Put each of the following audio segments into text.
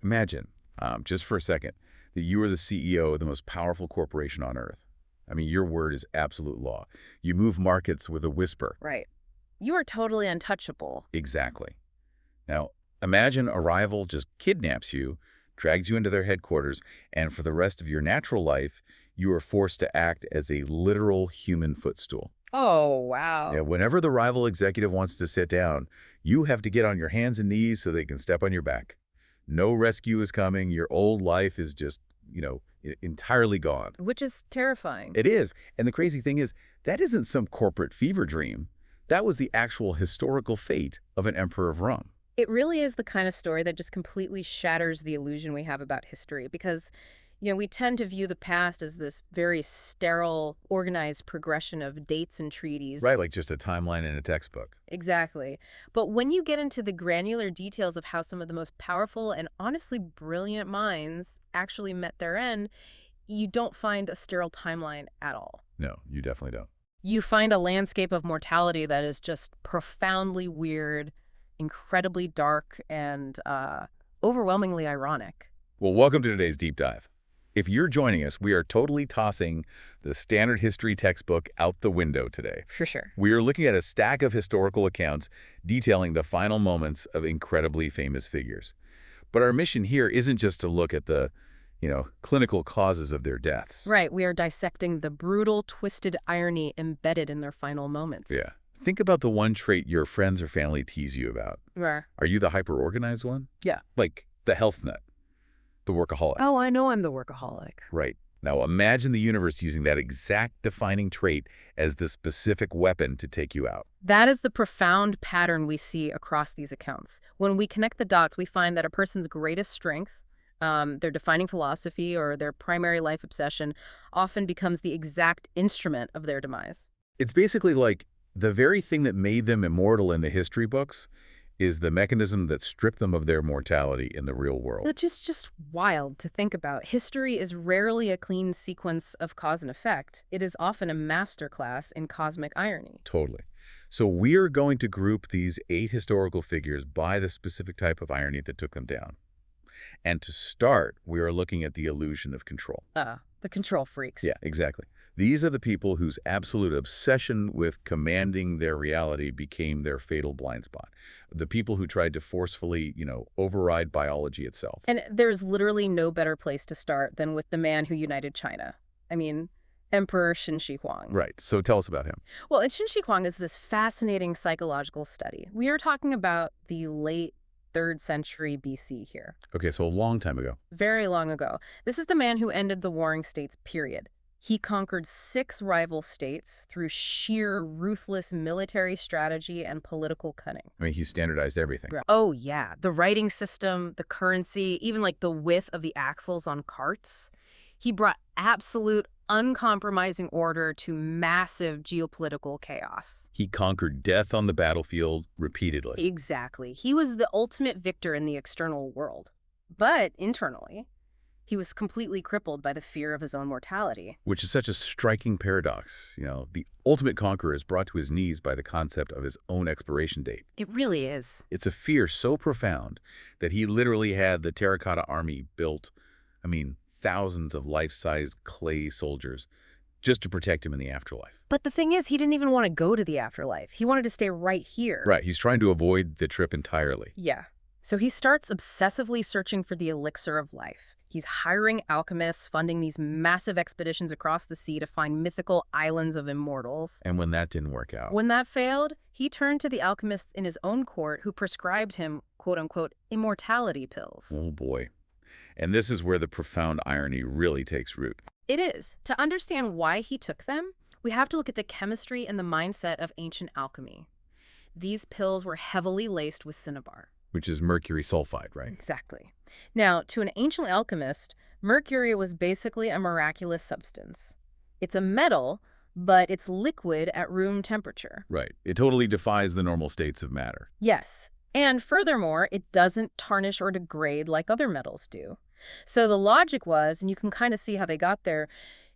Imagine, just for a second, that you are the CEO of the most powerful corporation on Earth. I mean, your word is absolute law. You move markets with a whisper. Right. You are totally untouchable. Exactly. Now, imagine a rival just kidnaps you, drags you into their headquarters, and for the rest of your natural life, you are forced to act as a literal human footstool. Oh, Yeah, wow. whenever the rival executive wants to sit down, you have to get on your hands and knees so they can step on your back. No rescue is coming. Your old life is just, entirely gone. Which is terrifying. It is. And the crazy thing is, that isn't some corporate fever dream. That was the actual historical fate of an emperor of Rome. It really is the kind of story that just completely shatters the illusion we have about history because, we tend to view the past as this very sterile, organized progression of dates and treaties. Right, like just a timeline in a textbook. Exactly. But when you get into the granular details of how some of the most powerful and honestly brilliant minds actually met their end, you don't find a sterile timeline at all. No, you definitely don't. You find a landscape of mortality that is just profoundly weird, incredibly dark, and overwhelmingly ironic. Well, welcome to today's deep dive. If you're joining us, we are totally tossing the standard history textbook out the window today. For sure. We are looking at a stack of historical accounts detailing the final moments of incredibly famous figures. But our mission here isn't just to look at the, clinical causes of their deaths. Right. We are dissecting the brutal, twisted irony embedded in their final moments. Yeah. Think about the one trait your friends or family tease you about. Where? Are you the hyper-organized one? Yeah. Like the health nut, the workaholic. Oh, I know I'm the workaholic. Right. Now imagine the universe using that exact defining trait as the specific weapon to take you out. That is the profound pattern we see across these accounts. When we connect the dots, we find that a person's greatest strength, their defining philosophy or their primary life obsession, often becomes the exact instrument of their demise. It's basically like the very thing that made them immortal in the history books is the mechanism that stripped them of their mortality in the real world. Which is just wild to think about. History is rarely a clean sequence of cause and effect. It is often a masterclass in cosmic irony. Totally. So we're going to group these 8 historical figures by the specific type of irony that took them down. And to start, we are looking at the illusion of control. The control freaks. Yeah, exactly. These are the people whose absolute obsession with commanding their reality became their fatal blind spot. The people who tried to forcefully, override biology itself. And there's literally no better place to start than with the man who united China. I mean, Emperor Qin Shi Huang. Right. So tell us about him. Well, and Qin Shi Huang is this fascinating psychological study. We are talking about the late 3rd century BC here. Okay, so a long time ago. Very long ago. This is the man who ended the warring states, period. He conquered 6 rival states through sheer ruthless military strategy and political cunning. I mean, he standardized everything. Oh, yeah. The writing system, the currency, even like the width of the axles on carts. He brought absolute, uncompromising order to massive geopolitical chaos. He conquered death on the battlefield repeatedly. Exactly. He was the ultimate victor in the external world. But internally, he was completely crippled by the fear of his own mortality. Which is such a striking paradox. The ultimate conqueror is brought to his knees by the concept of his own expiration date. It really is. It's a fear so profound that he literally had the terracotta army built, thousands of life-sized clay soldiers just to protect him in the afterlife. But the thing is, he didn't even want to go to the afterlife. He wanted to stay right here. Right. He's trying to avoid the trip entirely. Yeah. So he starts obsessively searching for the elixir of life. He's hiring alchemists, funding these massive expeditions across the sea to find mythical islands of immortals. And when that didn't work out. When that failed, he turned to the alchemists in his own court who prescribed him, quote-unquote, immortality pills. Oh, boy. And this is where the profound irony really takes root. It is. To understand why he took them, we have to look at the chemistry and the mindset of ancient alchemy. These pills were heavily laced with cinnabar. Which is mercury sulfide, right? Exactly. Now, to an ancient alchemist, mercury was basically a miraculous substance. It's a metal, but it's liquid at room temperature. Right. It totally defies the normal states of matter. Yes. And furthermore, it doesn't tarnish or degrade like other metals do. So the logic was, and you can kind of see how they got there,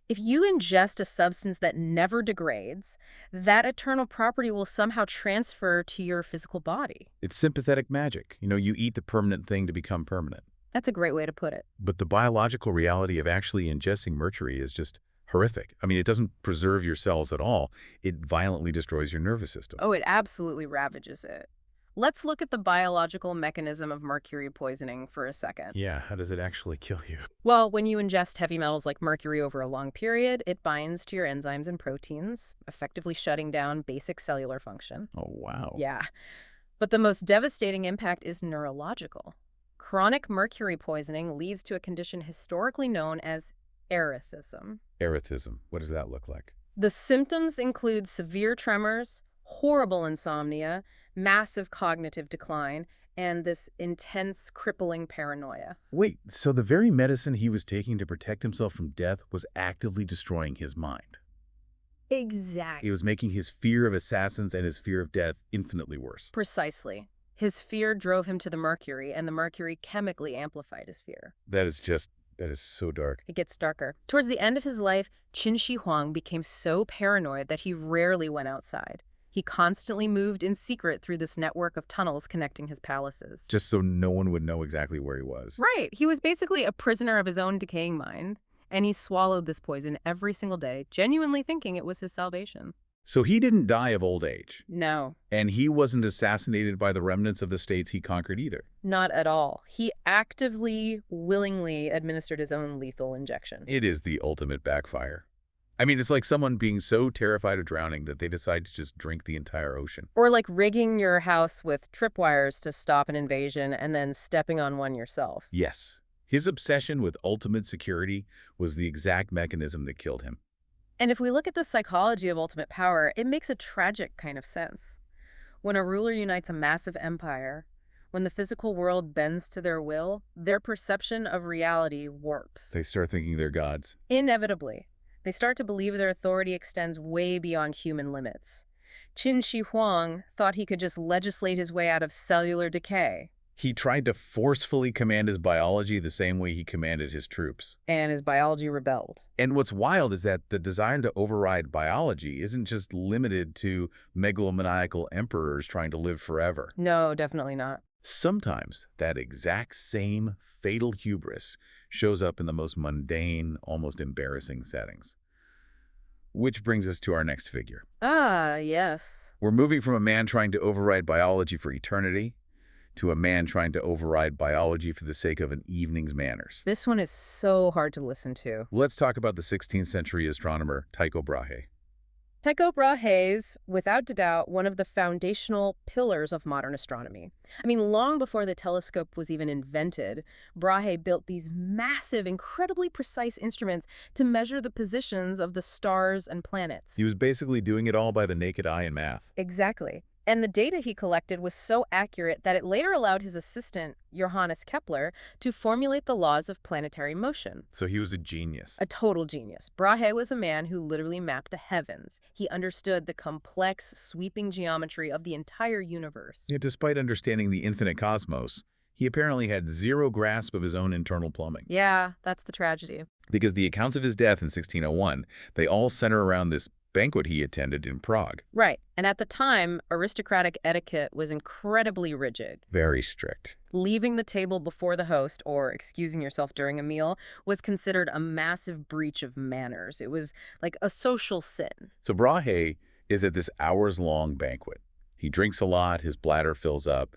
if you ingest a substance that never degrades, that eternal property will somehow transfer to your physical body. It's sympathetic magic. You eat the permanent thing to become permanent. That's a great way to put it. But the biological reality of actually ingesting mercury is just horrific. I mean, it doesn't preserve your cells at all. It violently destroys your nervous system. Oh, it absolutely ravages it. Let's look at the biological mechanism of mercury poisoning for a second. Yeah, how does it actually kill you? Well, when you ingest heavy metals like mercury over a long period, it binds to your enzymes and proteins, effectively shutting down basic cellular function. Oh, wow. Yeah. But the most devastating impact is neurological. Chronic mercury poisoning leads to a condition historically known as erethism. Erethism, what does that look like? The symptoms include severe tremors, horrible insomnia, massive cognitive decline, and this intense, crippling paranoia. Wait, so the very medicine he was taking to protect himself from death was actively destroying his mind. Exactly. It was making his fear of assassins and his fear of death infinitely worse. Precisely. His fear drove him to the mercury, and the mercury chemically amplified his fear. That is so dark. It gets darker. Towards the end of his life, Qin Shi Huang became so paranoid that he rarely went outside. He constantly moved in secret through this network of tunnels connecting his palaces. Just so no one would know exactly where he was. Right. He was basically a prisoner of his own decaying mind, and he swallowed this poison every single day, genuinely thinking it was his salvation. So he didn't die of old age. No, And he wasn't assassinated by the remnants of the states he conquered either. not at all. He actively, willingly administered his own lethal injection. It is the ultimate backfire. I mean, it's like someone being so terrified of drowning that they decide to just drink the entire ocean. Or like rigging your house with tripwires to stop an invasion and then stepping on one yourself. Yes, his obsession with ultimate security was the exact mechanism that killed him. And if we look at the psychology of ultimate power, it makes a tragic kind of sense. When a ruler unites a massive empire, when the physical world bends to their will, their perception of reality warps. They start thinking they're gods. Inevitably, they start to believe their authority extends way beyond human limits. Qin Shi Huang thought he could just legislate his way out of cellular decay. He tried to forcefully command his biology the same way he commanded his troops. And his biology rebelled. And what's wild is that the desire to override biology isn't just limited to megalomaniacal emperors trying to live forever. No, definitely not. Sometimes that exact same fatal hubris shows up in the most mundane, almost embarrassing settings. Which brings us to our next figure. Ah, yes. We're moving from a man trying to override biology for eternity to a man trying to override biology for the sake of an evening's manners. This one is so hard to listen to. Let's talk about the 16th century astronomer Tycho Brahe. Tycho Brahe is, without doubt, one of the foundational pillars of modern astronomy. I mean, long before the telescope was even invented, Brahe built these massive, incredibly precise instruments to measure the positions of the stars and planets. He was basically doing it all by the naked eye in math. Exactly. And the data he collected was so accurate that it later allowed his assistant, Johannes Kepler, to formulate the laws of planetary motion. So he was a genius. A total genius. Brahe was a man who literally mapped the heavens. He understood the complex, sweeping geometry of the entire universe. Yet despite understanding the infinite cosmos, he apparently had zero grasp of his own internal plumbing. Yeah, that's the tragedy. Because the accounts of his death in 1601, they all center around this banquet he attended in Prague. Right. And at the time, aristocratic etiquette was incredibly rigid. Very strict. Leaving the table before the host or excusing yourself during a meal was considered a massive breach of manners. It was like a social sin. So Brahe is at this hours-long banquet. He drinks a lot, his bladder fills up,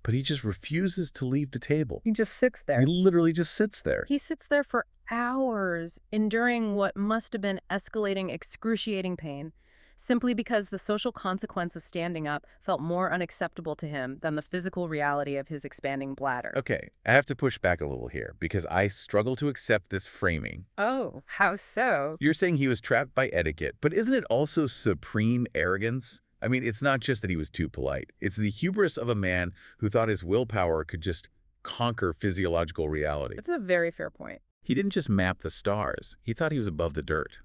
but he just refuses to leave the table. He just sits there. He literally just sits there. He sits there for hours, enduring what must have been escalating, excruciating pain, simply because the social consequence of standing up felt more unacceptable to him than the physical reality of his expanding bladder. Okay, I have to push back a little here because I struggle to accept this framing. Oh, how so? You're saying he was trapped by etiquette, but isn't it also supreme arrogance? I mean, it's not just that he was too polite. It's the hubris of a man who thought his willpower could just conquer physiological reality. That's a very fair point. He didn't just map the stars. He thought he was above the dirt.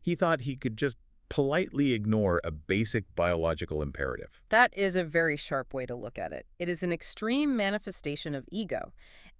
He thought he could just politely ignore a basic biological imperative. That is a very sharp way to look at it. It is an extreme manifestation of ego.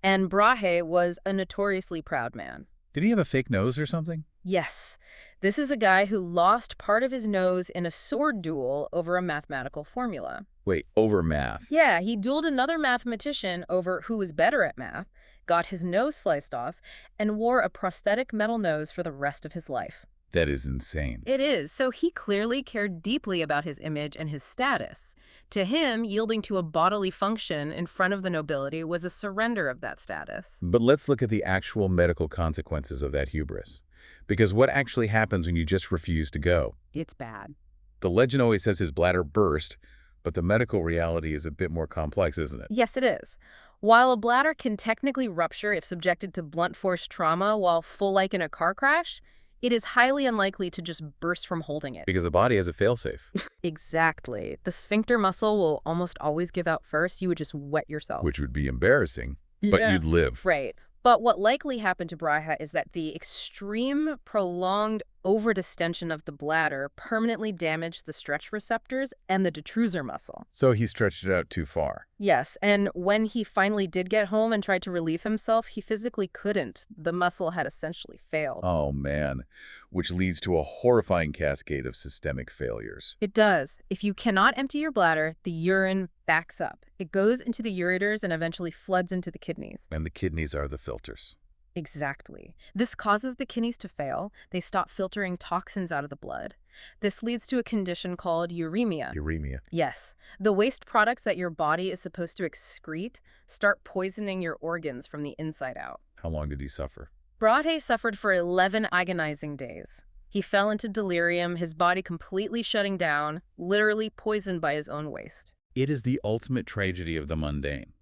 And Brahe was a notoriously proud man. Did he have a fake nose or something? Yes, this is a guy who lost part of his nose in a sword duel over a mathematical formula. Wait, over math? Yeah, he dueled another mathematician over who was better at math, got his nose sliced off, and wore a prosthetic metal nose for the rest of his life. That is insane. It is, so he clearly cared deeply about his image and his status. To him, yielding to a bodily function in front of the nobility was a surrender of that status. But let's look at the actual medical consequences of that hubris. Because what actually happens when you just refuse to go? It's bad. The legend always says his bladder burst, but the medical reality is a bit more complex, isn't it? Yes, it is. While a bladder can technically rupture if subjected to blunt force trauma while full like in a car crash, it is highly unlikely to just burst from holding it. Because the body has a failsafe. Exactly. The sphincter muscle will almost always give out first. You would just wet yourself. Which would be embarrassing, but you'd live. Right. But what likely happened to Brahe is that the extreme, prolonged overdistension of the bladder permanently damaged the stretch receptors and the detrusor muscle. So he stretched it out too far. Yes, and when he finally did get home and tried to relieve himself, he physically couldn't. The muscle had essentially failed. Oh, man. Which leads to a horrifying cascade of systemic failures. It does. If you cannot empty your bladder, the urine backs up. It goes into the ureters and eventually floods into the kidneys. And the kidneys are the filters. Exactly. This causes the kidneys to fail. They stop filtering toxins out of the blood. This leads to a condition called uremia. Uremia. Yes. The waste products that your body is supposed to excrete start poisoning your organs from the inside out. How long did he suffer? Brahe suffered for 11 agonizing days. He fell into delirium, his body completely shutting down, literally poisoned by his own waste. It is the ultimate tragedy of the mundane.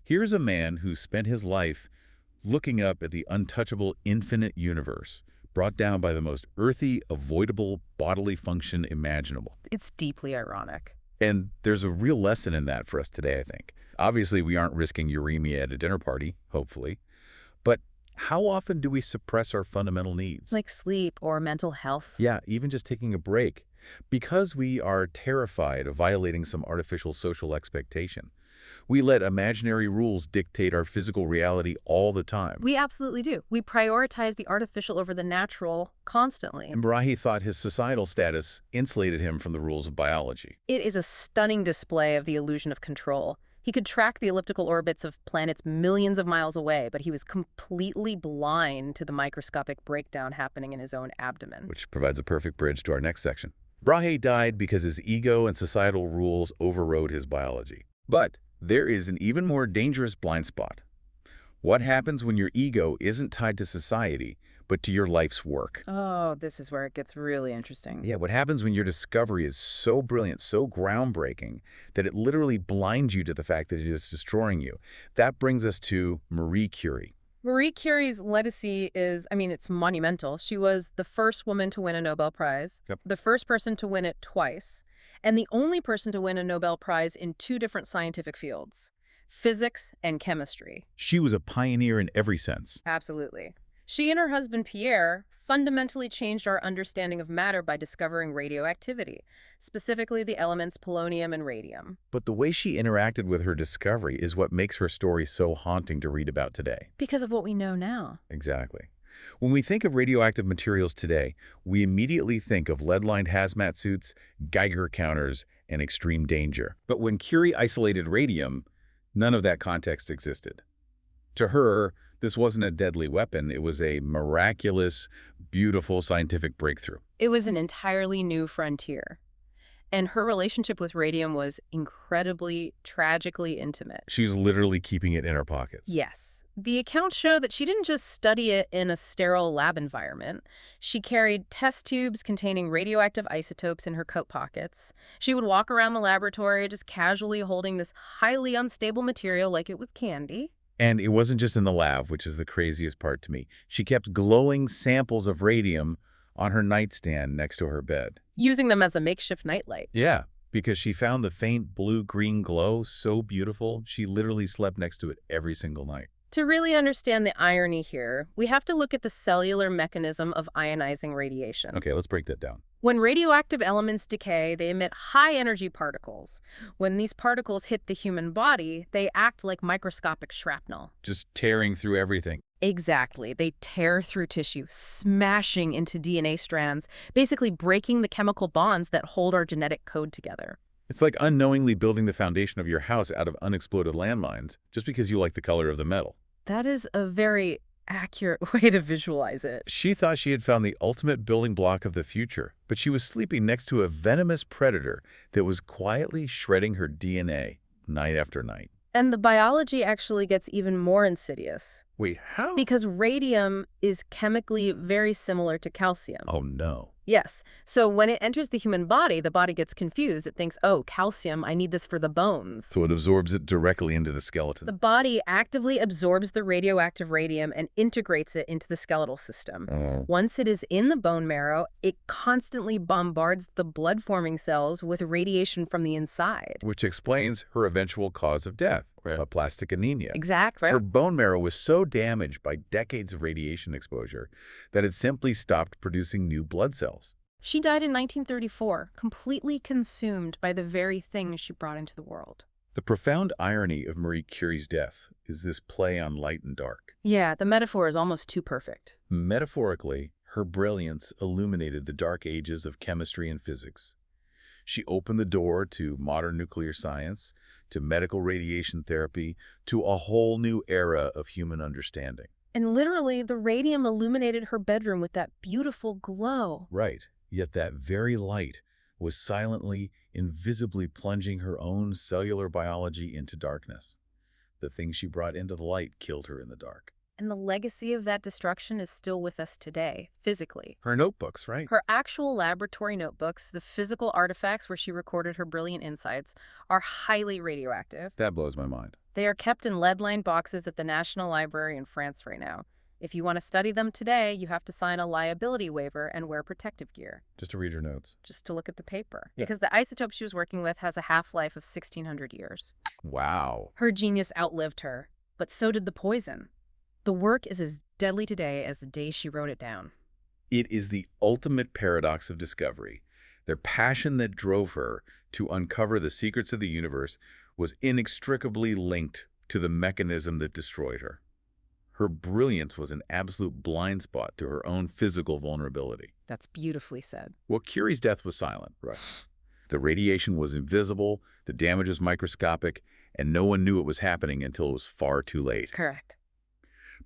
Here's a man who spent his life looking up at the untouchable infinite universe, brought down by the most earthy, avoidable bodily function imaginable. It's deeply ironic. And there's a real lesson in that for us today, I think. Obviously, we aren't risking uremia at a dinner party, hopefully. But how often do we suppress our fundamental needs? Like sleep or mental health. Yeah, even just taking a break. Because we are terrified of violating some artificial social expectation. We let imaginary rules dictate our physical reality all the time. We absolutely do. We prioritize the artificial over the natural constantly. And Brahe thought his societal status insulated him from the rules of biology. It is a stunning display of the illusion of control. He could track the elliptical orbits of planets millions of miles away, but he was completely blind to the microscopic breakdown happening in his own abdomen. Which provides a perfect bridge to our next section. Brahe died because his ego and societal rules overrode his biology. But there is an even more dangerous blind spot. What happens when your ego isn't tied to society, but to your life's work? Oh, this is where it gets really interesting. Yeah, what happens when your discovery is so brilliant, so groundbreaking, that it literally blinds you to the fact that it is destroying you? That brings us to Marie Curie. Marie Curie's legacy is, it's monumental. She was the first woman to win a Nobel Prize, the first person to win it twice, and the only person to win a Nobel Prize in 2 different scientific fields, physics and chemistry. She was a pioneer in every sense. Absolutely. She and her husband, Pierre, fundamentally changed our understanding of matter by discovering radioactivity, specifically the elements polonium and radium. But the way she interacted with her discovery is what makes her story so haunting to read about today. Because of what we know now. Exactly. When we think of radioactive materials today, we immediately think of lead-lined hazmat suits, Geiger counters, and extreme danger. But when Curie isolated radium, none of that context existed. To her, this wasn't a deadly weapon. It was a miraculous, beautiful scientific breakthrough. It was an entirely new frontier. And her relationship with radium was incredibly, tragically intimate. She was literally keeping it in her pockets. Yes. The accounts show that she didn't just study it in a sterile lab environment. She carried test tubes containing radioactive isotopes in her coat pockets. She would walk around the laboratory just casually holding this highly unstable material like it was candy. And it wasn't just in the lab, which is the craziest part to me. She kept glowing samples of radium on her nightstand next to her bed. Using them as a makeshift nightlight. Yeah, because she found the faint blue-green glow so beautiful, she literally slept next to it every single night. To really understand the irony here, we have to look at the cellular mechanism of ionizing radiation. Okay, let's break that down. When radioactive elements decay, they emit high-energy particles. When these particles hit the human body, they act like microscopic shrapnel. Just tearing through everything. Exactly. They tear through tissue, smashing into DNA strands, basically breaking the chemical bonds that hold our genetic code together. It's like unknowingly building the foundation of your house out of unexploded landmines just because you like the color of the metal. That is a very accurate way to visualize it. She thought she had found the ultimate building block of the future, but she was sleeping next to a venomous predator that was quietly shredding her DNA night after night. And the biology actually gets even more insidious. Wait, how? Because radium is chemically very similar to calcium. Oh, no. Yes. So when it enters the human body, the body gets confused. It thinks, oh, calcium, I need this for the bones. So it absorbs it directly into the skeleton. The body actively absorbs the radioactive radium and integrates it into the skeletal system. Oh. Once it is in the bone marrow, it constantly bombards the blood-forming cells with radiation from the inside. Which explains her eventual cause of death, aplastic anemia. Exactly. Her bone marrow was so damaged by decades of radiation exposure that it simply stopped producing new blood cells. She died in 1934, completely consumed by the very thing she brought into the world. The profound irony of Marie Curie's death is this play on light and dark. Yeah, the metaphor is almost too perfect. Metaphorically, her brilliance illuminated the dark ages of chemistry and physics. She opened the door to modern nuclear science, to medical radiation therapy, to a whole new era of human understanding. And literally, the radium illuminated her bedroom with that beautiful glow. Right. Yet that very light was silently, invisibly plunging her own cellular biology into darkness. The thing she brought into the light killed her in the dark. And the legacy of that destruction is still with us today, physically. Her notebooks, right? Her actual laboratory notebooks, the physical artifacts where she recorded her brilliant insights, are highly radioactive. That blows my mind. They are kept in lead-lined boxes at the National Library in France right now. If you want to study them today, you have to sign a liability waiver and wear protective gear. Just to read her notes. Just to look at the paper. Yeah. Because the isotope she was working with has a half-life of 1,600 years. Wow. Her genius outlived her, but so did the poison. The work is as deadly today as the day she wrote it down. It is the ultimate paradox of discovery. The passion that drove her to uncover the secrets of the universe was inextricably linked to the mechanism that destroyed her. Her brilliance was an absolute blind spot to her own physical vulnerability. That's beautifully said. Well, Curie's death was silent. Right. The radiation was invisible, the damage was microscopic, and no one knew it was happening until it was far too late. Correct.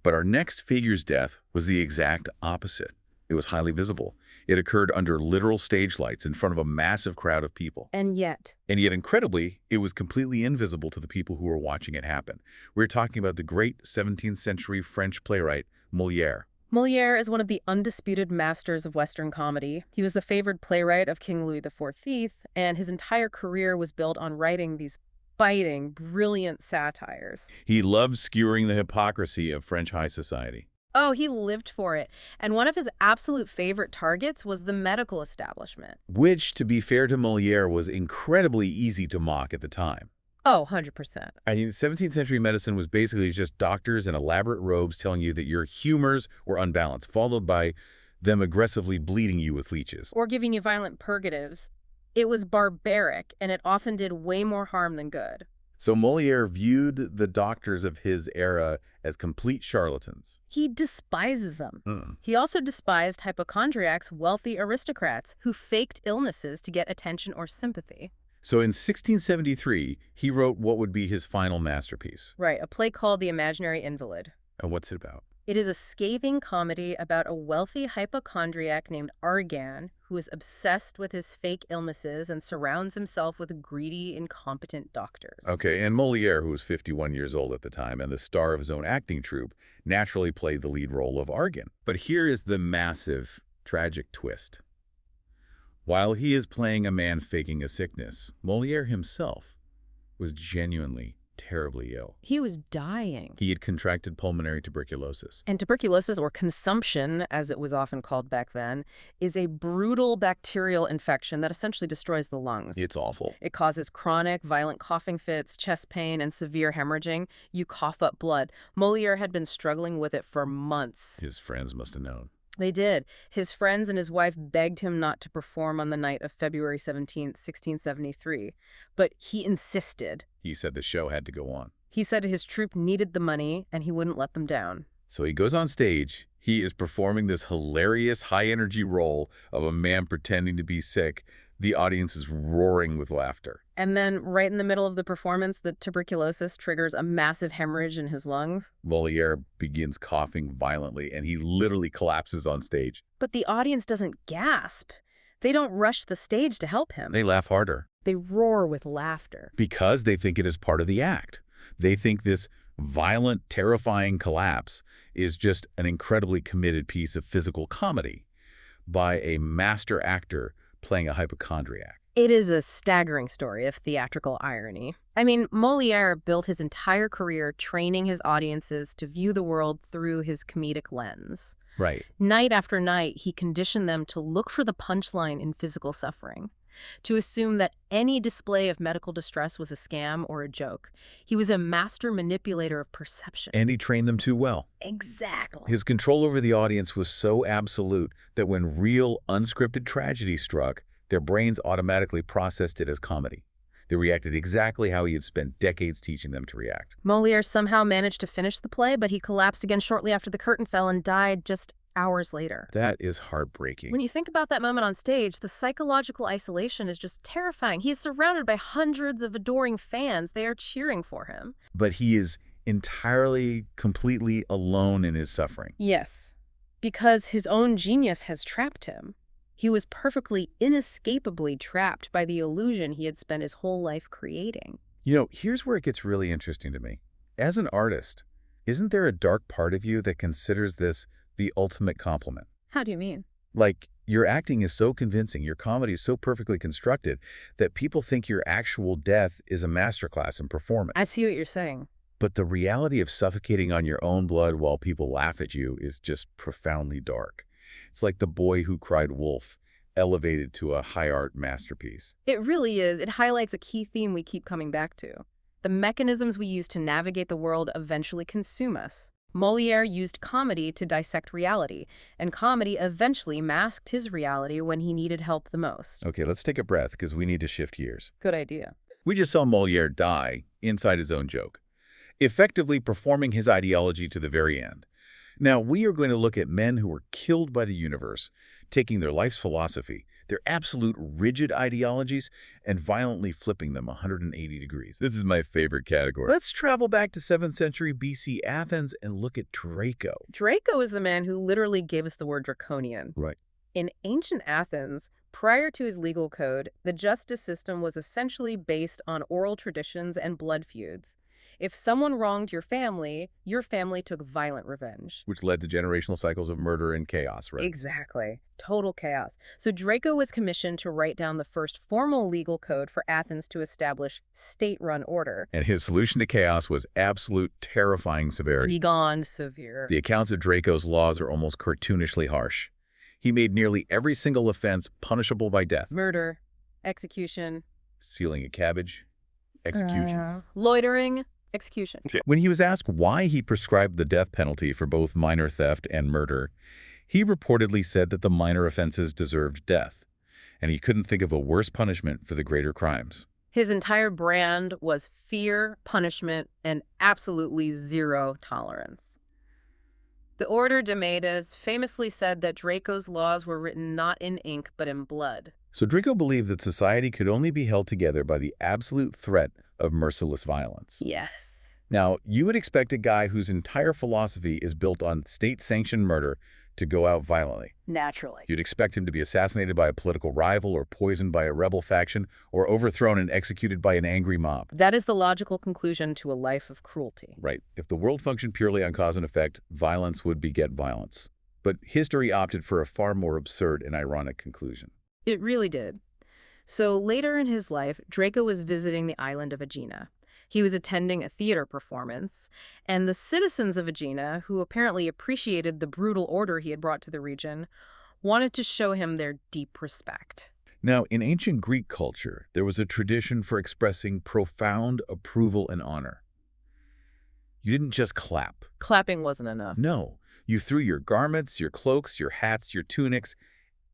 But our next figure's death was the exact opposite. It was highly visible. It occurred under literal stage lights in front of a massive crowd of people. And yet, Incredibly, it was completely invisible to the people who were watching it happen. We're talking about the great 17th century French playwright, Molière. Molière is one of the undisputed masters of Western comedy. He was the favored playwright of King Louis XIV, and his entire career was built on writing these biting, brilliant satires. He loved skewering the hypocrisy of French high society. Oh, he lived for it. And one of his absolute favorite targets was the medical establishment. Which, to be fair to Molière, was incredibly easy to mock at the time. Oh, 100%. I mean, 17th century medicine was basically just doctors in elaborate robes telling you that your humors were unbalanced, followed by them aggressively bleeding you with leeches. Or giving you violent purgatives. It was barbaric, and it often did way more harm than good. So Molière viewed the doctors of his era as complete charlatans. He despised them. He also despised hypochondriacs, wealthy aristocrats, who faked illnesses to get attention or sympathy. So in 1673, he wrote what would be his final masterpiece. Right, a play called The Imaginary Invalid. And what's it about? It is a scathing comedy about a wealthy hypochondriac named Argan who is obsessed with his fake illnesses and surrounds himself with greedy, incompetent doctors. Okay, and Molière, who was 51 years old at the time and the star of his own acting troupe, naturally played the lead role of Argan. But here is the massive, tragic twist. While he is playing a man faking a sickness, Molière himself was genuinely terribly ill. He was dying. He had contracted pulmonary tuberculosis. And tuberculosis, or consumption, as it was often called back then, is a brutal bacterial infection that essentially destroys the lungs. It's awful. It causes chronic, violent coughing fits, chest pain, and severe hemorrhaging. You cough up blood. Molière had been struggling with it for months. His friends must have known. They did. His friends and his wife begged him not to perform on the night of February 17th, 1673, but he insisted. He said the show had to go on. He said his troupe needed the money, and he wouldn't let them down. So he goes on stage. He is performing this hilarious high-energy role of a man pretending to be sick, The audience is roaring with laughter. And then, right in the middle of the performance, the tuberculosis triggers a massive hemorrhage in his lungs. Molière begins coughing violently, and he literally collapses on stage. But the audience doesn't gasp. They don't rush the stage to help him. They laugh harder. They roar with laughter. Because they think it is part of the act. They think this violent, terrifying collapse is just an incredibly committed piece of physical comedy by a master actor playing a hypochondriac. It is a staggering story of theatrical irony. I mean, Molière built his entire career training his audiences to view the world through his comedic lens. Right. Night after night, he conditioned them to look for the punchline in physical suffering, to assume that any display of medical distress was a scam or a joke. He was a master manipulator of perception. And he trained them too well. Exactly. His control over the audience was so absolute that when real, unscripted tragedy struck, their brains automatically processed it as comedy. They reacted exactly how he had spent decades teaching them to react. Molière somehow managed to finish the play, but he collapsed again shortly after the curtain fell and died just hours later. That is heartbreaking. When you think about that moment on stage, the psychological isolation is just terrifying. He is surrounded by hundreds of adoring fans. They are cheering for him. But he is entirely, completely alone in his suffering. Yes, because his own genius has trapped him. He was perfectly, inescapably trapped by the illusion he had spent his whole life creating. You know, here's where it gets really interesting to me. As an artist, isn't there a dark part of you that considers this the ultimate compliment? How do you mean? Like, your acting is so convincing, your comedy is so perfectly constructed, that people think your actual death is a masterclass in performance. I see what you're saying. But the reality of suffocating on your own blood while people laugh at you is just profoundly dark. It's like The Boy Who Cried Wolf, elevated to a high art masterpiece. It really is. It highlights a key theme we keep coming back to. The mechanisms we use to navigate the world eventually consume us. Molière used comedy to dissect reality, and comedy eventually masked his reality when he needed help the most. Okay, let's take a breath because we need to shift gears. Good idea. We just saw Molière die inside his own joke, effectively performing his ideology to the very end. Now, we are going to look at men who were killed by the universe, taking their life's philosophy, their absolute rigid ideologies, and violently flipping them 180 degrees. This is my favorite category. Let's travel back to 7th century BC Athens and look at Draco. Draco is the man who literally gave us the word draconian. Right. In ancient Athens, prior to his legal code, the justice system was essentially based on oral traditions and blood feuds. If someone wronged your family took violent revenge. Which led to generational cycles of murder and chaos, right? Exactly. Total chaos. So Draco was commissioned to write down the first formal legal code for Athens to establish state-run order. And his solution to chaos was absolute terrifying severity. Beyond severe. The accounts of Draco's laws are almost cartoonishly harsh. He made nearly every single offense punishable by death. Murder, execution. Stealing a cabbage, execution. Loitering, execution. When he was asked why he prescribed the death penalty for both minor theft and murder, he reportedly said that the minor offenses deserved death, and he couldn't think of a worse punishment for the greater crimes. His entire brand was fear, punishment, and absolutely zero tolerance. The Order de Medes famously said that Draco's laws were written not in ink but in blood. So Draco believed that society could only be held together by the absolute threat of merciless violence. Yes. Now, you would expect a guy whose entire philosophy is built on state-sanctioned murder to go out violently. Naturally. You'd expect him to be assassinated by a political rival or poisoned by a rebel faction or overthrown and executed by an angry mob. That is the logical conclusion to a life of cruelty. Right. If the world functioned purely on cause and effect, violence would beget violence. But history opted for a far more absurd and ironic conclusion. It really did. So later in his life, Draco was visiting the island of Aegina. He was attending a theater performance, and the citizens of Aegina, who apparently appreciated the brutal order he had brought to the region, wanted to show him their deep respect. Now, in ancient Greek culture, there was a tradition for expressing profound approval and honor. You didn't just clap. Clapping wasn't enough. No, you threw your garments, your cloaks, your hats, your tunics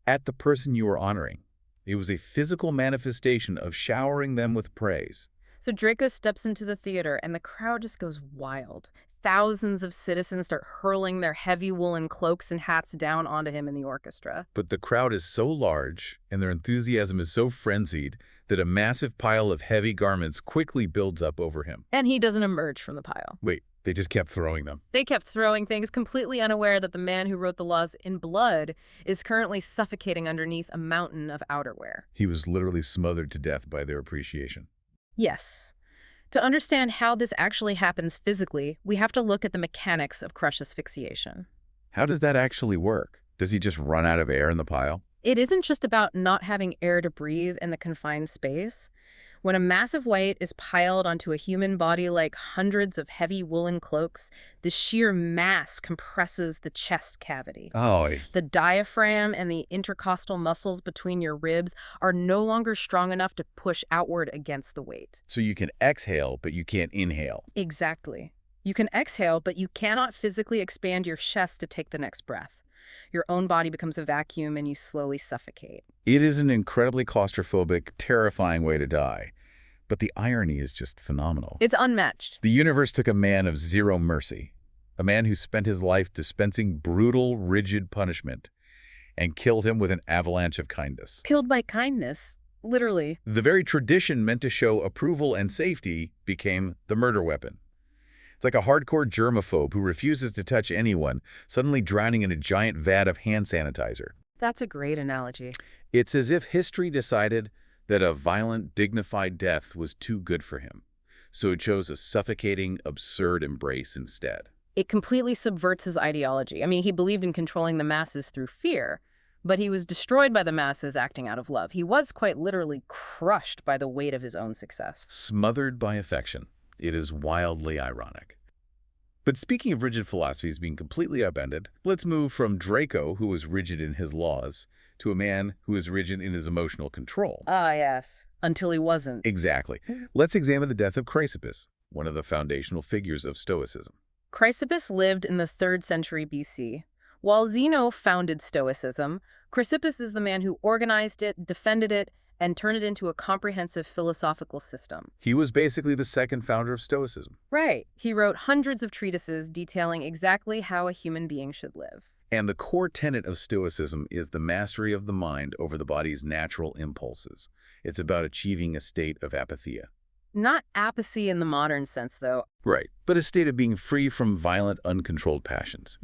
at the person you were honoring. It was a physical manifestation of showering them with praise. So Draco steps into the theater, and the crowd just goes wild. thousands of citizens start hurling their heavy woolen cloaks and hats down onto him in the orchestra. But the crowd is so large, and their enthusiasm is so frenzied, that a massive pile of heavy garments quickly builds up over him. And he doesn't emerge from the pile. Wait, they just kept throwing them. They kept throwing things, completely unaware that the man who wrote the laws in blood is currently suffocating underneath a mountain of outerwear. He was literally smothered to death by their appreciation. Yes. To understand how this actually happens physically, we have to look at the mechanics of crush asphyxiation. How does that actually work? Does he just run out of air in the pile? It isn't just about not having air to breathe in the confined space. When a massive weight is piled onto a human body like hundreds of heavy woolen cloaks, the sheer mass compresses the chest cavity. Oh, The diaphragm and the intercostal muscles between your ribs are no longer strong enough to push outward against the weight. so you can exhale, but you can't inhale. Exactly. You can exhale, but you cannot physically expand your chest to take the next breath. Your own body becomes a vacuum and you slowly suffocate. It is an incredibly claustrophobic, terrifying way to die. But the irony is just phenomenal. It's unmatched. The universe took a man of zero mercy, a man who spent his life dispensing brutal, rigid punishment, and killed him with an avalanche of kindness. Killed by kindness, literally. The very tradition meant to show approval and safety became the murder weapon. It's like a hardcore germaphobe who refuses to touch anyone, suddenly drowning in a giant vat of hand sanitizer. That's a great analogy. It's as if history decided that a violent, dignified death was too good for him, so it chose a suffocating, absurd embrace instead. It completely subverts his ideology. I mean, he believed in controlling the masses through fear, but he was destroyed by the masses acting out of love. He was quite literally crushed by the weight of his own success. Smothered by affection. It is wildly ironic. But speaking of rigid philosophies being completely upended, let's move from Draco, who was rigid in his laws, to a man who is rigid in his emotional control. Ah, yes. Until he wasn't. Exactly. Let's examine the death of Chrysippus, one of the foundational figures of Stoicism. Chrysippus lived in the 3rd century BC. While Zeno founded Stoicism, Chrysippus is the man who organized it, defended it, and turned it into a comprehensive philosophical system. He was basically the second founder of Stoicism. Right. He wrote hundreds of treatises detailing exactly how a human being should live. And the core tenet of Stoicism is the mastery of the mind over the body's natural impulses. It's about achieving a state of apatheia. Not apathy in the modern sense, though. Right, but a state of being free from violent, uncontrolled passions.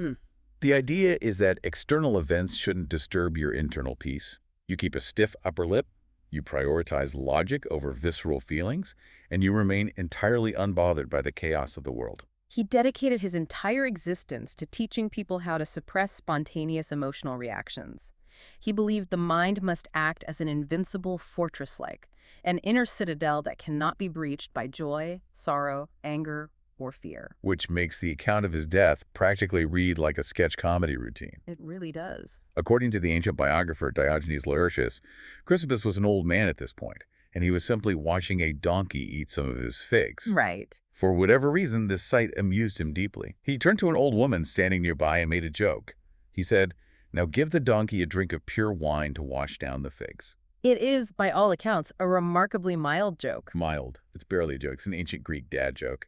The idea is that external events shouldn't disturb your internal peace. You keep a stiff upper lip, you prioritize logic over visceral feelings, and you remain entirely unbothered by the chaos of the world. He dedicated his entire existence to teaching people how to suppress spontaneous emotional reactions. He believed the mind must act as an invincible fortress-like, an inner citadel that cannot be breached by joy, sorrow, anger, or fear. Which makes the account of his death practically read like a sketch comedy routine. It really does. According to the ancient biographer Diogenes Laertius, Chrysippus was an old man at this point, and he was simply watching a donkey eat some of his figs. Right. For whatever reason, this sight amused him deeply. He turned to an old woman standing nearby and made a joke. He said, "Now give the donkey a drink of pure wine to wash down the figs." It is, by all accounts, a remarkably mild joke. Mild. It's barely a joke. It's an ancient Greek dad joke.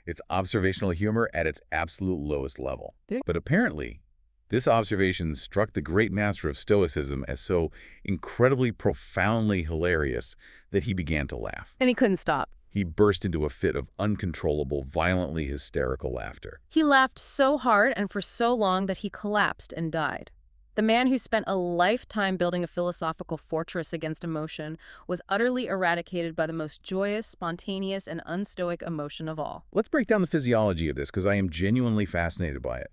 It's observational humor at its absolute lowest level. But apparently, this observation struck the great master of Stoicism as so incredibly profoundly hilarious that he began to laugh. And he couldn't stop. He burst into a fit of uncontrollable, violently hysterical laughter. He laughed so hard and for so long that he collapsed and died. The man who spent a lifetime building a philosophical fortress against emotion was utterly eradicated by the most joyous, spontaneous, and unstoic emotion of all. Let's break down the physiology of this because I am genuinely fascinated by it.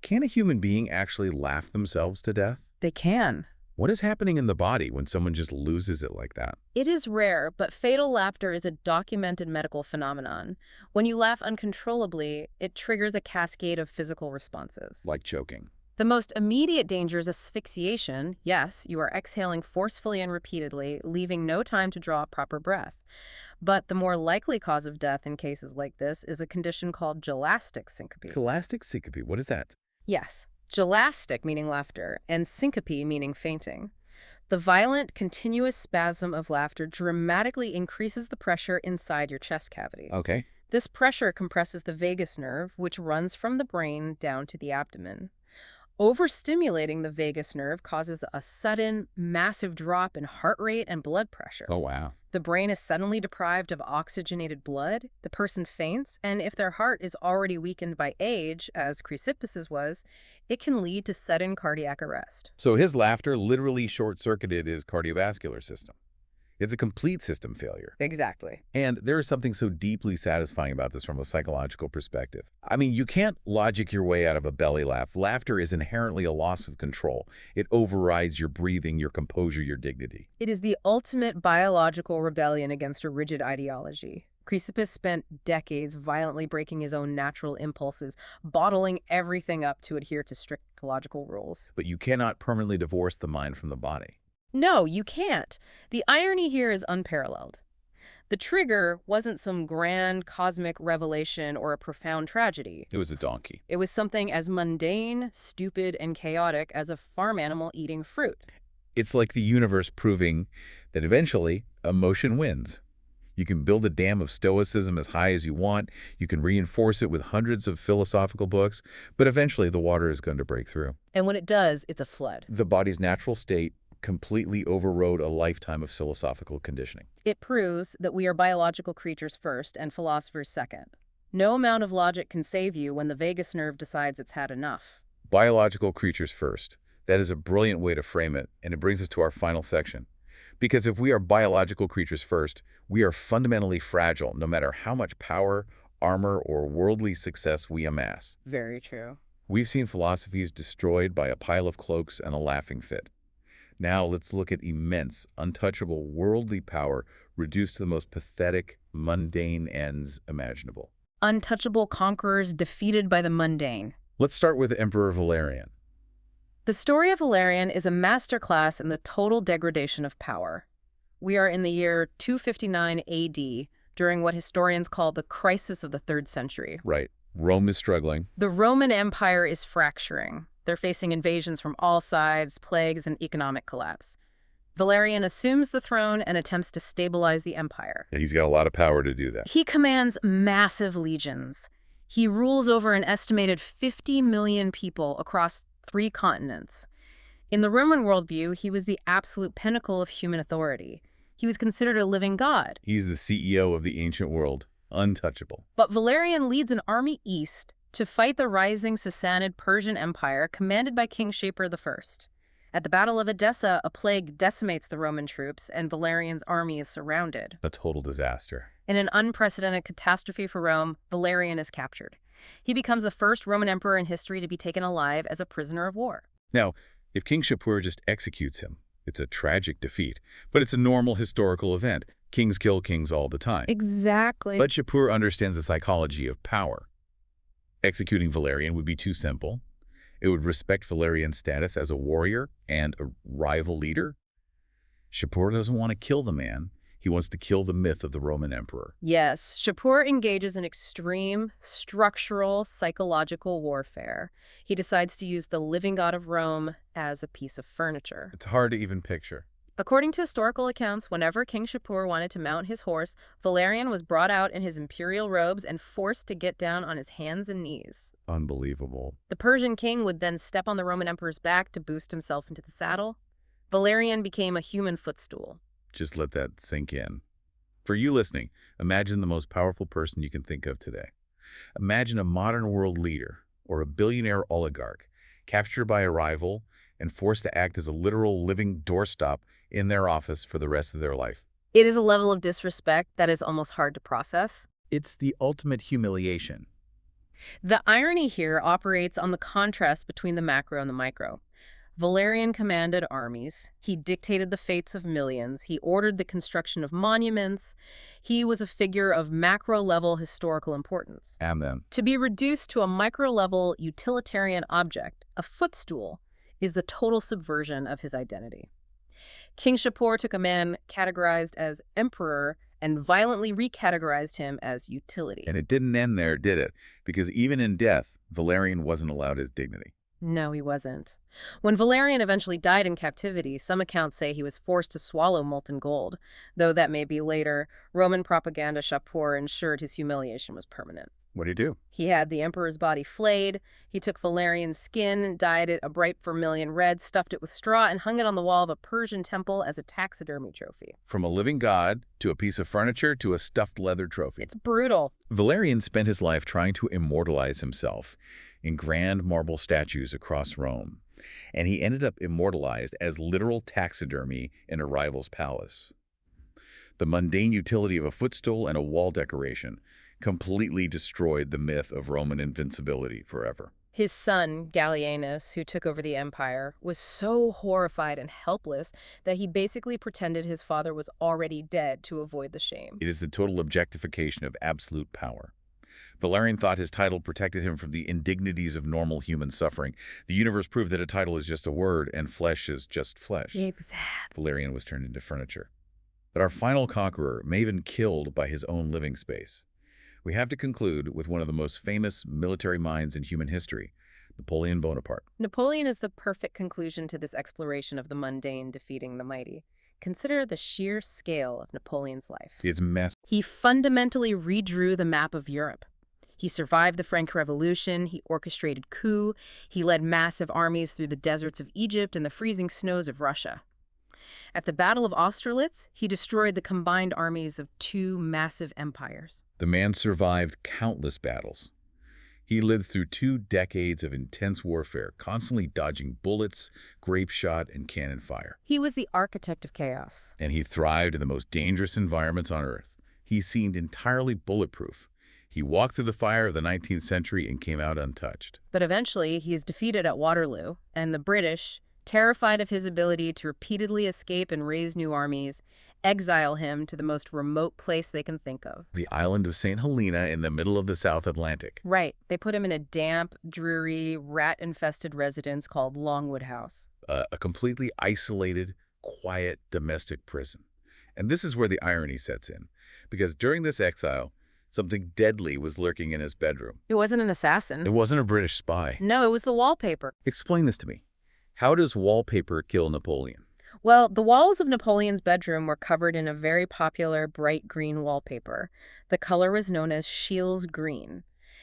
Can a human being actually laugh themselves to death? They can. What is happening in the body when someone just loses it like that? It is rare, but fatal laughter is a documented medical phenomenon. When you laugh uncontrollably, it triggers a cascade of physical responses. Like choking. The most immediate danger is asphyxiation. Yes, you are exhaling forcefully and repeatedly, leaving no time to draw a proper breath. But the more likely cause of death in cases like this is a condition called gelastic syncope. Gelastic syncope, what is that? Yes, gelastic meaning laughter, and syncope meaning fainting. The violent, continuous spasm of laughter dramatically increases the pressure inside your chest cavity. Okay. This pressure compresses the vagus nerve, which runs from the brain down to the abdomen. Overstimulating the vagus nerve causes a sudden, massive drop in heart rate and blood pressure. Oh, wow. The brain is suddenly deprived of oxygenated blood, the person faints, and if their heart is already weakened by age, as Chrysippus's was, it can lead to sudden cardiac arrest. So his laughter literally short-circuited his cardiovascular system. It's a complete system failure. Exactly. And there is something so deeply satisfying about this from a psychological perspective. I mean, you can't logic your way out of a belly laugh. Laughter is inherently a loss of control. It overrides your breathing, your composure, your dignity. It is the ultimate biological rebellion against a rigid ideology. Chrysippus spent decades violently breaking his own natural impulses, bottling everything up to adhere to strict logical rules. But you cannot permanently divorce the mind from the body. No, you can't. The irony here is unparalleled. The trigger wasn't some grand cosmic revelation or a profound tragedy. It was a donkey. It was something as mundane, stupid, and chaotic as a farm animal eating fruit. It's like the universe proving that eventually emotion wins. You can build a dam of stoicism as high as you want. You can reinforce it with hundreds of philosophical books, but eventually the water is going to break through. And when it does, it's a flood. The body's natural state completely overrode a lifetime of philosophical conditioning. It proves that we are biological creatures first and philosophers second. No amount of logic can save you when the vagus nerve decides it's had enough. Biological creatures first. That is a brilliant way to frame it, and it brings us to our final section. Because if we are biological creatures first, we are fundamentally fragile no matter how much power, armor, or worldly success we amass. Very true. We've seen philosophies destroyed by a pile of cloaks and a laughing fit. Now let's look at immense, untouchable worldly power reduced to the most pathetic, mundane ends imaginable. Untouchable conquerors defeated by the mundane. Let's start with Emperor Valerian. The story of Valerian is a masterclass in the total degradation of power. We are in the year 259 AD, during what historians call the crisis of the 3rd century. Right. Rome is struggling. The Roman Empire is fracturing. They're facing invasions from all sides, plagues, and economic collapse. Valerian assumes the throne and attempts to stabilize the empire. And he's got a lot of power to do that. He commands massive legions. He rules over an estimated 50 million people across 3 continents. In the Roman worldview, he was the absolute pinnacle of human authority. He was considered a living god. He's the CEO of the ancient world, untouchable. But Valerian leads an army east to fight the rising Sassanid Persian Empire commanded by King Shi Huang I. At the Battle of Edessa, a plague decimates the Roman troops, and Valerian's army is surrounded. A total disaster. In an unprecedented catastrophe for Rome, Valerian is captured. He becomes the first Roman emperor in history to be taken alive as a prisoner of war. Now, if King Shi Huang just executes him, it's a tragic defeat, but it's a normal historical event. Kings kill kings all the time. Exactly. But Shi Huang understands the psychology of power. Executing Valerian would be too simple. It would respect Valerian's status as a warrior and a rival leader. Shi Huang doesn't want to kill the man. He wants to kill the myth of the Roman emperor. Yes, Shi Huang engages in extreme, structural, psychological warfare. He decides to use the living god of Rome as a piece of furniture. It's hard to even picture. According to historical accounts, whenever King Shi Huang wanted to mount his horse, Valerian was brought out in his imperial robes and forced to get down on his hands and knees. Unbelievable. The Persian king would then step on the Roman emperor's back to boost himself into the saddle. Valerian became a human footstool. Just let that sink in. For you listening, imagine the most powerful person you can think of today. Imagine a modern world leader or a billionaire oligarch captured by a rival and forced to act as a literal living doorstop in their office for the rest of their life. It is a level of disrespect that is almost hard to process. It's the ultimate humiliation. The irony here operates on the contrast between the macro and the micro. Valerian commanded armies. He dictated the fates of millions. He ordered the construction of monuments. He was a figure of macro-level historical importance. And then? To be reduced to a micro-level utilitarian object, a footstool, is the total subversion of his identity. King Shi Huang took a man categorized as emperor and violently recategorized him as utility. And it didn't end there, did it? Because even in death, Valerian wasn't allowed his dignity. No, he wasn't. When Valerian eventually died in captivity, some accounts say he was forced to swallow molten gold, though that may be later. Roman propaganda Shapur ensured his humiliation was permanent. What do you do? He had the emperor's body flayed. He took Valerian's skin, dyed it a bright vermilion red, stuffed it with straw, and hung it on the wall of a Persian temple as a taxidermy trophy. From a living god to a piece of furniture to a stuffed leather trophy. It's brutal. Valerian spent his life trying to immortalize himself in grand marble statues across Rome, and he ended up immortalized as literal taxidermy in a rival's palace. The mundane utility of a footstool and a wall decoration completely destroyed the myth of Roman invincibility forever. His son, Gallienus, who took over the empire, was so horrified and helpless that he basically pretended his father was already dead to avoid the shame. It is the total objectification of absolute power. Valerian thought his title protected him from the indignities of normal human suffering. The universe proved that a title is just a word and flesh is just flesh. Exactly. Valerian was turned into furniture. But our final conqueror may have been killed by his own living space. We have to conclude with one of the most famous military minds in human history, Napoleon Bonaparte. Napoleon is the perfect conclusion to this exploration of the mundane defeating the mighty. Consider the sheer scale of Napoleon's life. It's massive. He fundamentally redrew the map of Europe. He survived the French Revolution, he orchestrated coups, he led massive armies through the deserts of Egypt and the freezing snows of Russia. At the Battle of Austerlitz, he destroyed the combined armies of two massive empires. The man survived countless battles. He lived through 2 decades of intense warfare, constantly dodging bullets, grape shot, and cannon fire. He was the architect of chaos. And he thrived in the most dangerous environments on Earth. He seemed entirely bulletproof. He walked through the fire of the 19th century and came out untouched. But eventually, he is defeated at Waterloo, and the British, terrified of his ability to repeatedly escape and raise new armies, exile him to the most remote place they can think of. The island of St. Helena in the middle of the South Atlantic. Right. They put him in a damp, dreary, rat-infested residence called Longwood House. A completely isolated, quiet domestic prison. And this is where the irony sets in, because during this exile, something deadly was lurking in his bedroom. It wasn't an assassin. It wasn't a British spy. No, it was the wallpaper. Explain this to me. How does wallpaper kill Napoleon? Well, the walls of Napoleon's bedroom were covered in a very popular bright green wallpaper. The color was known as Scheele's green.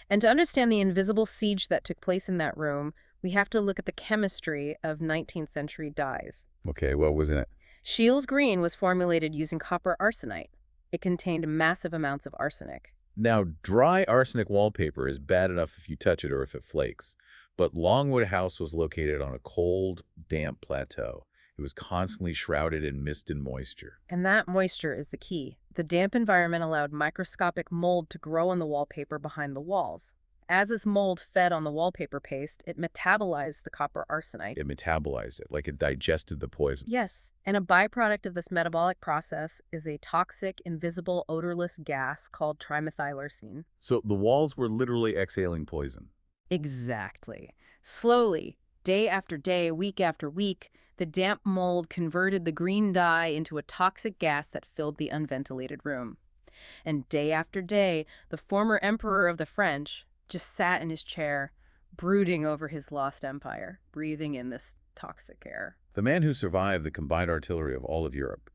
And to understand the invisible siege that took place in that room, we have to look at the chemistry of 19th century dyes. Okay, what was in it? Scheele's green was formulated using copper arsenite. It contained massive amounts of arsenic. Now, dry arsenic wallpaper is bad enough if you touch it or if it flakes. But Longwood House was located on a cold, damp plateau. It was constantly shrouded in mist and moisture. And that moisture is the key. The damp environment allowed microscopic mold to grow on the wallpaper behind the walls. As this mold fed on the wallpaper paste, it metabolized the copper arsenite. It metabolized it, like it digested the poison. Yes, and a byproduct of this metabolic process is a toxic, invisible, odorless gas called trimethylurcine. So the walls were literally exhaling poison. Exactly. Slowly, day after day, week after week, the damp mold converted the green dye into a toxic gas that filled the unventilated room. And day after day, the former emperor of the French just sat in his chair, brooding over his lost empire, breathing in this toxic air. The man who survived the combined artillery of all of Europe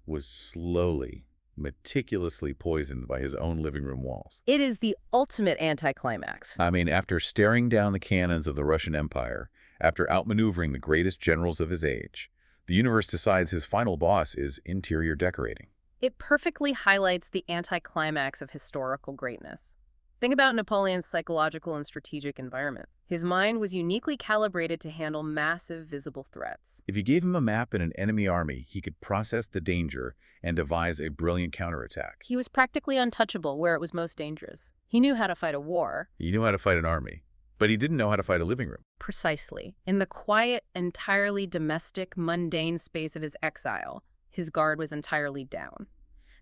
was slowly, meticulously poisoned by his own living room walls. It is the ultimate anticlimax. I mean, after staring down the cannons of the Russian Empire, after outmaneuvering the greatest generals of his age, the universe decides his final boss is interior decorating. It perfectly highlights the anticlimax of historical greatness. Think about Napoleon's psychological and strategic environment. His mind was uniquely calibrated to handle massive visible threats. If you gave him a map and an enemy army, he could process the danger and devise a brilliant counterattack. He was practically untouchable where it was most dangerous. He knew how to fight a war. He knew how to fight an army, but he didn't know how to fight a living room. Precisely. In the quiet, entirely domestic, mundane space of his exile, his guard was entirely down.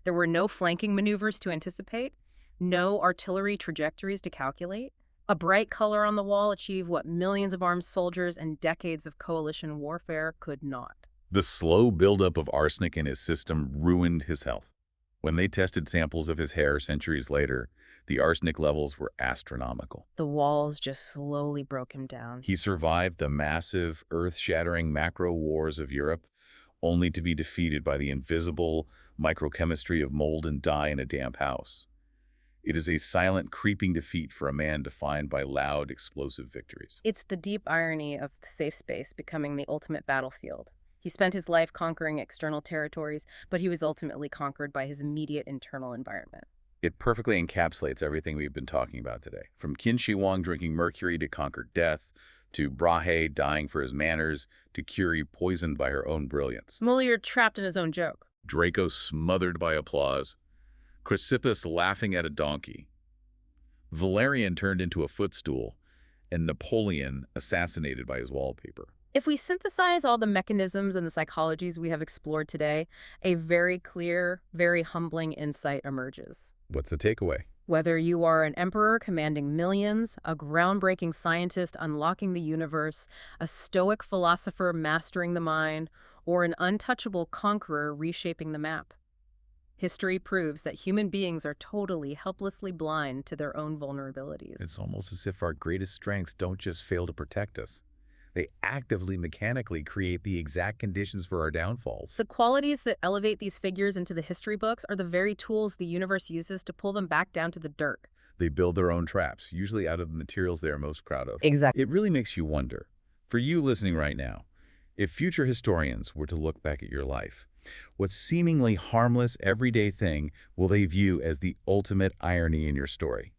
There were no flanking maneuvers to anticipate, no artillery trajectories to calculate. A bright color on the wall achieved what millions of armed soldiers and decades of coalition warfare could not. The slow buildup of arsenic in his system ruined his health. When they tested samples of his hair centuries later, the arsenic levels were astronomical. The walls just slowly broke him down. He survived the massive, earth-shattering macro wars of Europe, only to be defeated by the invisible microchemistry of mold and dye in a damp house. It is a silent, creeping defeat for a man defined by loud, explosive victories. It's the deep irony of the safe space becoming the ultimate battlefield. He spent his life conquering external territories, but he was ultimately conquered by his immediate internal environment. It perfectly encapsulates everything we've been talking about today, from Qin Shi Huang drinking mercury to conquer death, to Brahe dying for his manners, to Curie poisoned by her own brilliance. Molière trapped in his own joke. Draco smothered by applause, Chrysippus laughing at a donkey, Valerian turned into a footstool, and Napoleon assassinated by his wallpaper. If we synthesize all the mechanisms and the psychologies we have explored today, a very clear, very humbling insight emerges. What's the takeaway? Whether you are an emperor commanding millions, a groundbreaking scientist unlocking the universe, a stoic philosopher mastering the mind, or an untouchable conqueror reshaping the map, history proves that human beings are totally, helplessly blind to their own vulnerabilities. It's almost as if our greatest strengths don't just fail to protect us. They actively, mechanically create the exact conditions for our downfalls. The qualities that elevate these figures into the history books are the very tools the universe uses to pull them back down to the dirt. They build their own traps, usually out of the materials they are most proud of. Exactly. It really makes you wonder, for you listening right now, if future historians were to look back at your life, what seemingly harmless, everyday thing will they view as the ultimate irony in your story?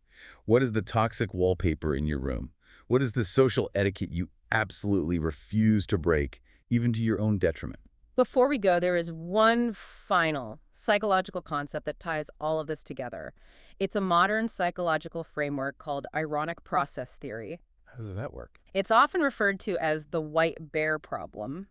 What is the toxic wallpaper in your room? What is the social etiquette you absolutely refuse to break, even to your own detriment? Before we go, there is one final psychological concept that ties all of this together. It's a modern psychological framework called ironic process theory. How does that work? It's often referred to as the white bear problem.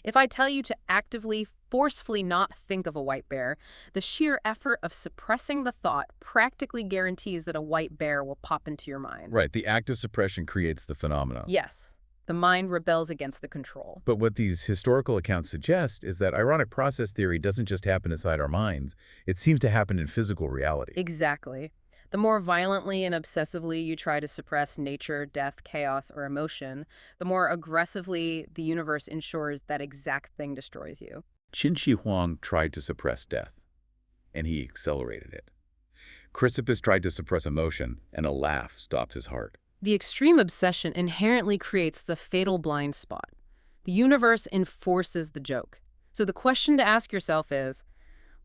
If I tell you to actively, forcefully not think of a white bear, the sheer effort of suppressing the thought practically guarantees that a white bear will pop into your mind. Right, the act of suppression creates the phenomenon. Yes. The mind rebels against the control. But what these historical accounts suggest is that ironic process theory doesn't just happen inside our minds. It seems to happen in physical reality. Exactly. The more violently and obsessively you try to suppress nature, death, chaos, or emotion, the more aggressively the universe ensures that exact thing destroys you. Qin Shi Huang tried to suppress death, and he accelerated it. Chrysippus tried to suppress emotion, and a laugh stopped his heart. The extreme obsession inherently creates the fatal blind spot. The universe enforces the joke. So the question to ask yourself is,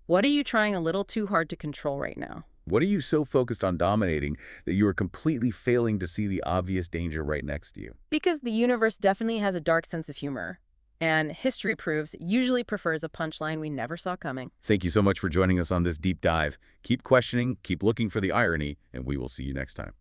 what are you trying a little too hard to control right now? What are you so focused on dominating that you are completely failing to see the obvious danger right next to you? Because the universe definitely has a dark sense of humor. And history proves it usually prefers a punchline we never saw coming. Thank you so much for joining us on this deep dive. Keep questioning, keep looking for the irony, and we will see you next time.